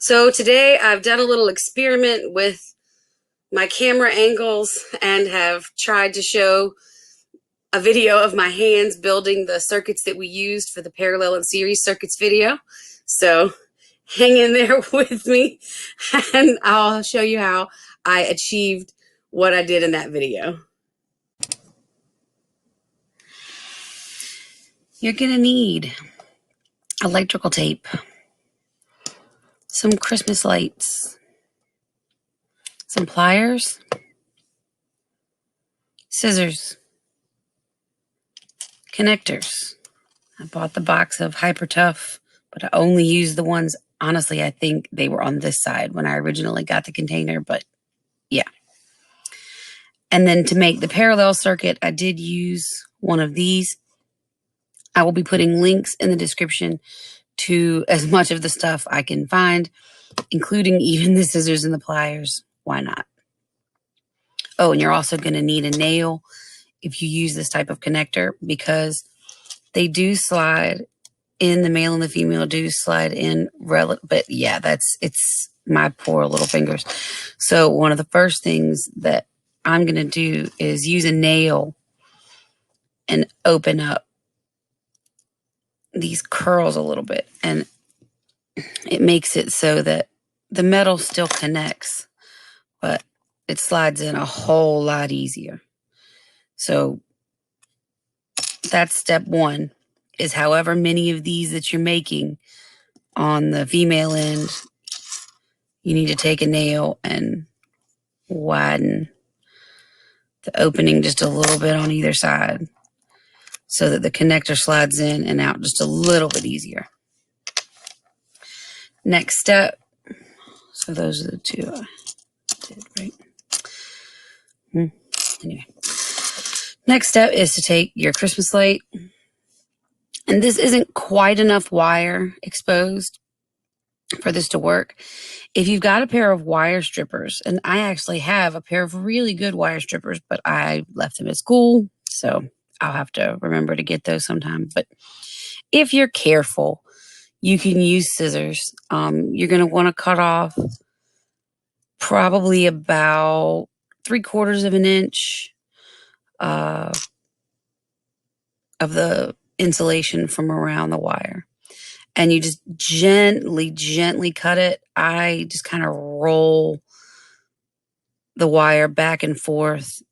So today I've done a little experiment with my camera angles and have tried to show a video of my hands building the circuits that we used for the parallel and series circuits video. So hang in there with me and I'll show you how I achieved what I did in that video. You're gonna need electrical tape, some Christmas lights, some pliers, scissors, connectors. I bought the box of Hyper Tough, but I only used the ones, honestly, I think they were on this side when I originally got the container, but yeah. And then to make the parallel circuit, I did use one of these. I will be putting links in the description to as much of the stuff I can find, including even the scissors and the pliers. Why not? Oh, and you're also going to need a nail if you use this type of connector, because they do slide in, the male and the female do slide in, but yeah, it's my poor little fingers. So one of the first things that I'm going to do is use a nail and open up these curls a little bit. And it makes it so that the metal still connects, but it slides in a whole lot easier. So that's step one, is however many of these that you're making on the female end, you need to take a nail and widen the opening just a little bit on either side so that the connector slides in and out just a little bit easier. Next step, so those are the two I did, right? Anyway, next step is to take your Christmas light, and this isn't quite enough wire exposed for this to work. If you've got a pair of wire strippers, and I actually have a pair of really good wire strippers, but I left them at school, so I'll have to remember to get those sometime. But if you're careful, you can use scissors. You're going to want to cut off probably about 3/4 of an inch of the insulation from around the wire. And you just gently cut it. I just kind of roll the wire back and forth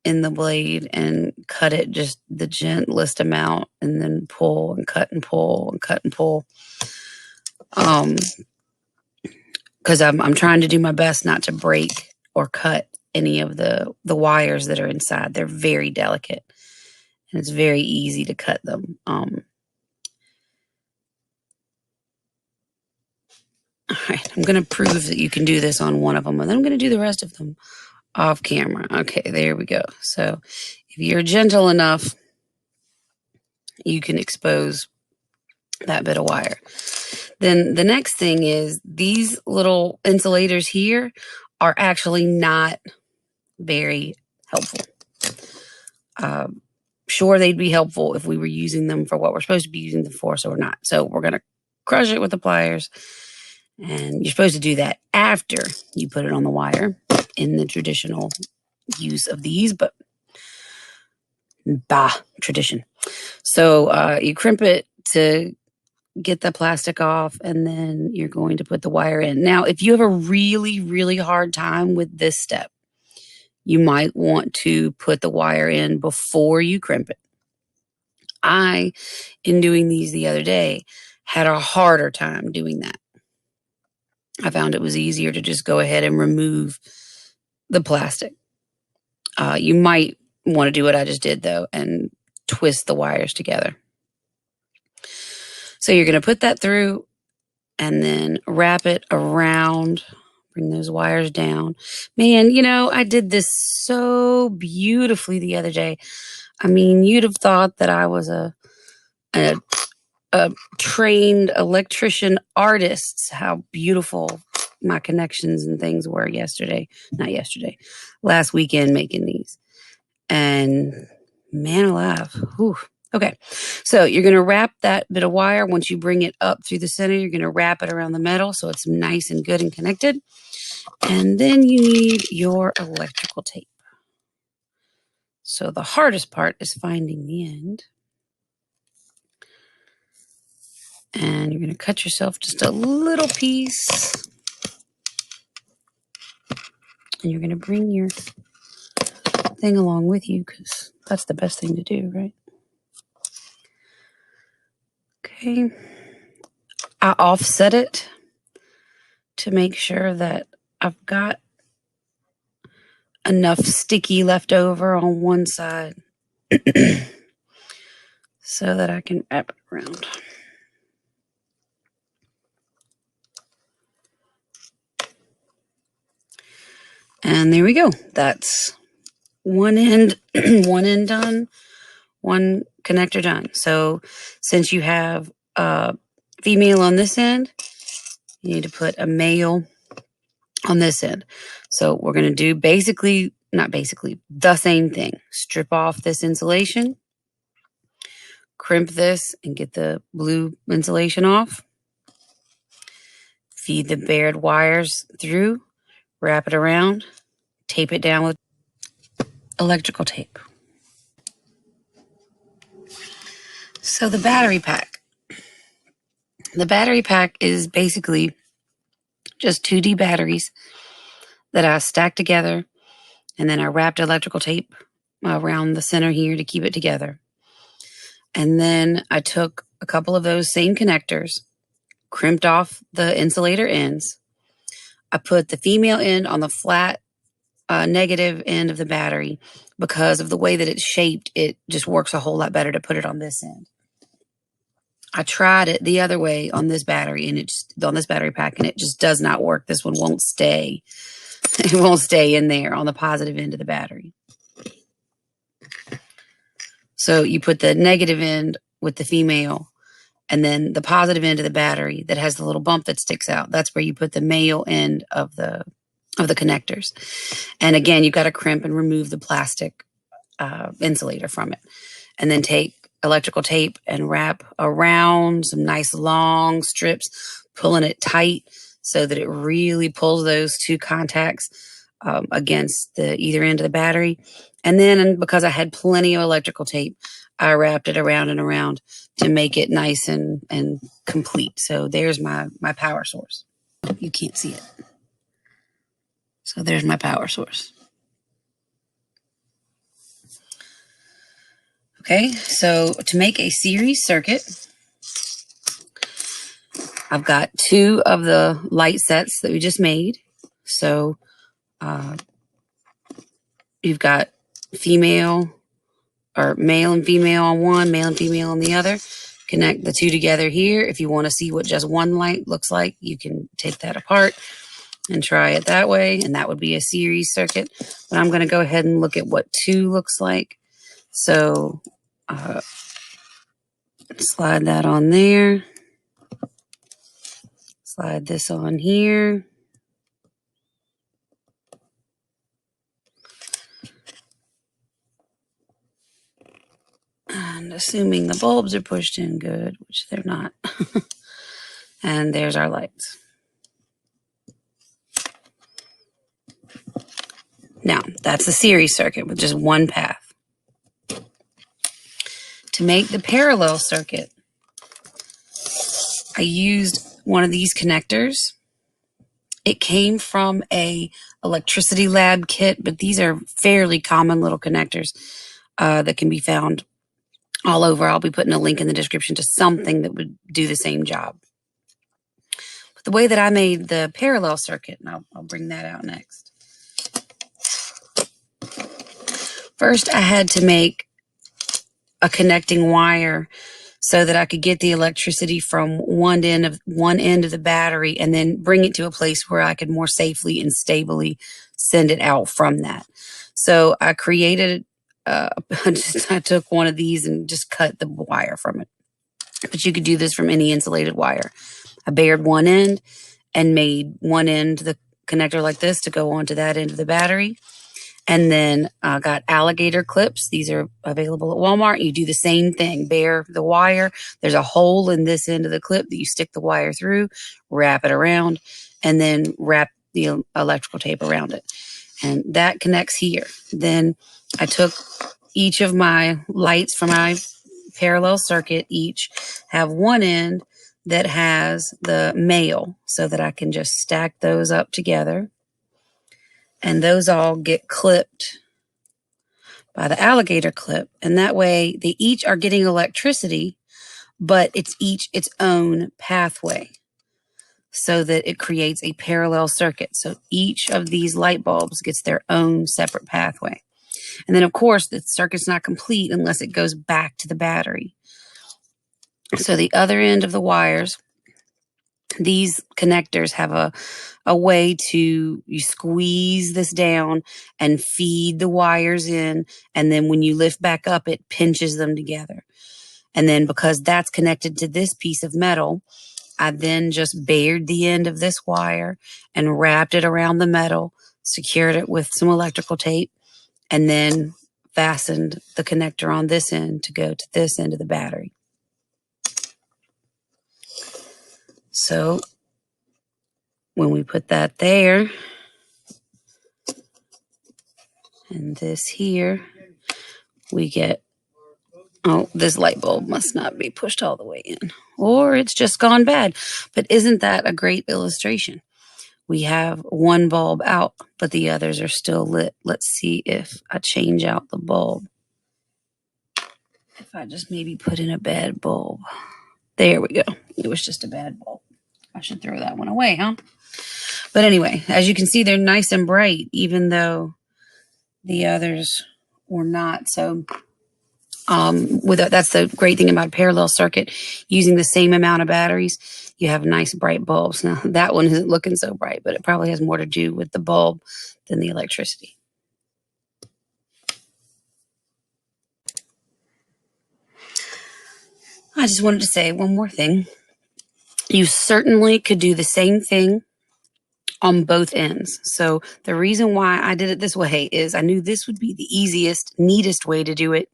in the blade and cut it just the gentlest amount, and then pull and cut and pull and cut and pull. Because I'm trying to do my best not to break or cut any of the wires that are inside. They're very delicate, and it's very easy to cut them. All right, I'm going to prove that you can do this on one of them, and then I'm going to do the rest of them off camera. Okay, there we go. So if you're gentle enough, you can expose that bit of wire. Then the next thing is these little insulators here are actually not very helpful. Sure, they'd be helpful if we were using them for what we're supposed to be using them for, so we're not. So we're going to crush it with the pliers. And you're supposed to do that after you put it on the wire in the traditional use of these, but tradition. So you crimp it to get the plastic off, and then you're going to put the wire in. Now, if you have a really hard time with this step, you might want to put the wire in before you crimp it. In doing these the other day, had a harder time doing that. I found it was easier to just go ahead and remove the plastic. You might want to do what I just did, though, and twist the wires together. So you're going to put that through and then wrap it around, bring those wires down. Man, you know, I did this so beautifully the other day. I mean, you'd have thought that I was a trained electrician artist, how beautiful my connections and things were last weekend making these. And man alive, whew, Okay, so you're going to wrap that bit of wire. Once you bring it up through the center, you're going to wrap it around the metal so it's nice and good and connected. And then you need your electrical tape. So the hardest part is finding the end. And you're going to cut yourself just a little piece. And you're going to bring your thing along with you because that's the best thing to do, right? Okay. I offset it to make sure that I've got enough sticky left over on one side so that I can wrap it around. And there we go. That's one end, one end done, one connector done. So since you have a female on this end, you need to put a male on this end. So we're going to do the same thing. Strip off this insulation, crimp this and get the blue insulation off. Feed the bared wires through, wrap it around, tape it down with electrical tape. So the battery pack. The battery pack is basically just 2D batteries that I stacked together, and then I wrapped electrical tape around the center here to keep it together. And then I took a couple of those same connectors, crimped off the insulator ends. I put the female end on the flat negative end of the battery. Because of the way that it's shaped, it just works a whole lot better to put it on this end. I tried it the other way on this battery and on this battery pack, and it just does not work. This one won't stay. It won't stay in there on the positive end of the battery. So you put the negative end with the female, and then the positive end of the battery that has the little bump that sticks out. That's where you put the male end of the connectors. And again, you've got to crimp and remove the plastic insulator from it. And then take electrical tape and wrap around some nice long strips, pulling it tight so that it really pulls those two contacts against the either end of the battery. And then because I had plenty of electrical tape, I wrapped it around and around to make it nice and complete. So there's my power source. You can't see it. So there's my power source. Okay, so to make a series circuit, I've got 2 of the light sets that we just made. So you've got female or male and female on one, male and female on the other. Connect the 2 together here. If you want to see what just one light looks like, you can take that apart and try it that way, and that would be a series circuit. But I'm going to go ahead and look at what 2 looks like. So slide that on there. Slide this on here. And assuming the bulbs are pushed in good, which they're not. And there's our lights. Now, that's the series circuit with just one path. To make the parallel circuit, I used one of these connectors. It came from a electricity lab kit, but these are fairly common little connectors that can be found all over. I'll be putting a link in the description to something that would do the same job. But the way that I made the parallel circuit, and I'll bring that out next. First, I had to make a connecting wire so that I could get the electricity from one end of the battery and then bring it to a place where I could more safely and stably send it out from that. So I created, I took one of these and just cut the wire from it. But you could do this from any insulated wire. I bared one end and made one end the connector like this to go onto that end of the battery. And then I got alligator clips. These are available at Walmart. You do the same thing. Bare the wire. There's a hole in this end of the clip that you stick the wire through, wrap it around, and then wrap the electrical tape around it. And that connects here. Then I took each of my lights from my parallel circuit, each have one end that has the male so that I can just stack those up together. And those all get clipped by the alligator clip. And that way they each are getting electricity, but it's each its own pathway so that it creates a parallel circuit. So each of these light bulbs gets their own separate pathway. And then of course the circuit's not complete unless it goes back to the battery. So the other end of the wires, these connectors have a way to, you squeeze this down and feed the wires in. And then when you lift back up, it pinches them together. And then because that's connected to this piece of metal, I then just bared the end of this wire and wrapped it around the metal, secured it with some electrical tape, and then fastened the connector on this end to go to this end of the battery. So when we put that there, and this here, we get, oh, this light bulb must not be pushed all the way in, or it's just gone bad. But isn't that a great illustration? We have one bulb out, but the others are still lit. Let's see if I change out the bulb. If I just maybe put in a bad bulb. There we go. It was just a bad bulb. I should throw that one away, huh? But anyway, as you can see, they're nice and bright, even though the others were not. So that's the great thing about a parallel circuit. Using the same amount of batteries, you have nice bright bulbs. Now, that one isn't looking so bright, but it probably has more to do with the bulb than the electricity. I just wanted to say one more thing. You certainly could do the same thing on both ends. So the reason why I did it this way is I knew this would be the easiest, neatest way to do it,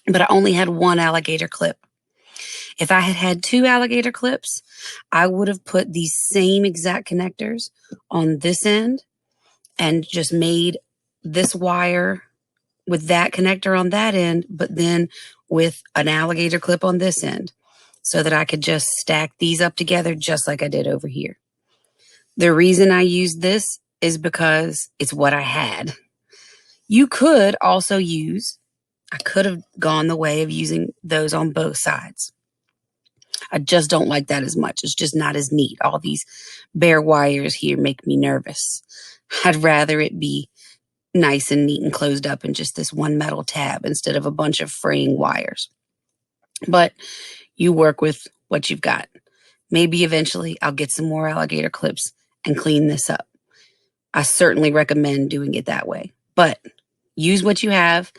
but I only had one alligator clip. If I had had two alligator clips, I would have put these same exact connectors on this end and just made this wire with that connector on that end, but then with an alligator clip on this end so that I could just stack these up together just like I did over here. The reason I used this is because it's what I had. You could also use, I could have gone the way of using those on both sides. I just don't like that as much. It's just not as neat. All these bare wires here make me nervous. I'd rather it be nice and neat and closed up in just this one metal tab instead of a bunch of fraying wires. But you work with what you've got. Maybe eventually I'll get some more alligator clips and clean this up. I certainly recommend doing it that way. But use what you have.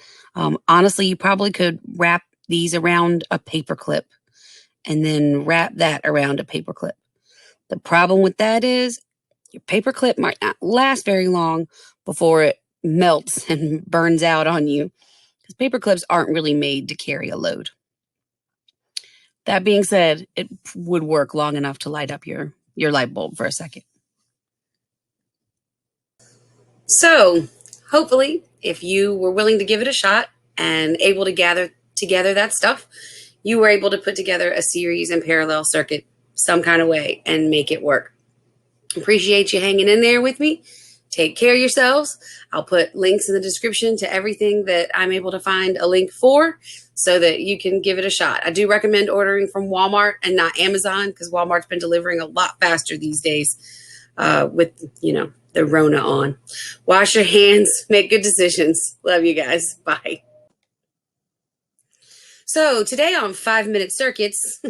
Honestly, you probably could wrap these around a paper clip and then wrap that around a paper clip. The problem with that is your paper clip might not last very long before it melts and burns out on you, because paper clips aren't really made to carry a load. That being said, it would work long enough to light up your light bulb for a second. So hopefully, if you were willing to give it a shot and able to gather together that stuff, you were able to put together a series and parallel circuit some kind of way and make it work. Appreciate you hanging in there with me. Take care of yourselves. I'll put links in the description to everything that I'm able to find a link for so that you can give it a shot. I do recommend ordering from Walmart and not Amazon, because Walmart's been delivering a lot faster these days with, the Rona on. Wash your hands. Make good decisions. Love you guys. Bye. So today on 5-Minute Circuits,